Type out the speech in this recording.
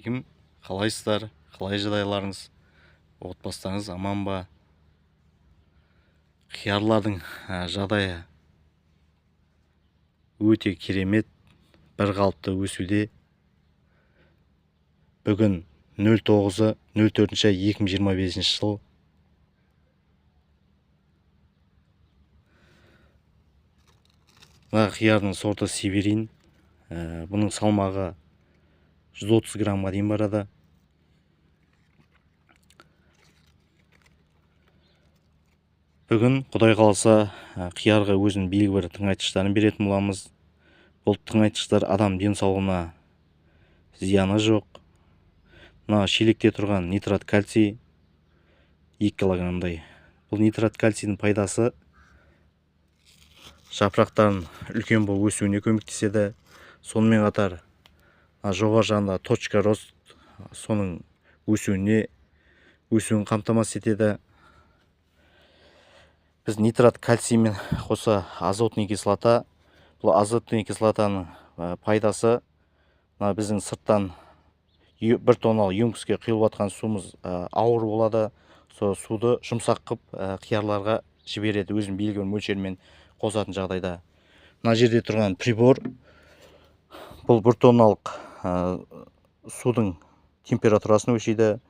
Кім қалайсыздар? Қалай жағдайларыңыз? Отбасыңыз аман ба? Қиярлардың жағдайы өте керемет, бір қалыпты өсуде. Бүгін 09-04-2025 жыл. Мына қиярдың сорты Сибирин. Бұның салмағы 130 граммға дейін барады. Бүгін Құдай қаласа қиярға өзінің белгілі бір тыңайтқыштарын беретін боламыз. Бұл тыңайтқыштар адам денсаулығына зияны жоқ. Мына шелекте тұрған нитрат кальций 2 килограммдай. Бұл нитрат кальцийдің пайдасы жапырақтарын үлкен болып өсуіне көмектеседі. Сонымен қатар жоғары жағында точка рост, соның өсуін қамтамасыз етеді. Біз нитрат кальциймен қоса азотный кислота. Бұл азотный кислотаның пайдасы біздің сырттан 1 тонналық емкістке құйылып жатқан суымыз ауыр болады. Сол суды жұмсақ қып қиярларға жібереді, өзінің белгілі бір мөлшермен қосатын жағдайда. Мына жерде тұрған прибор, бұл 1 тонналық судың температурасын өлшейді.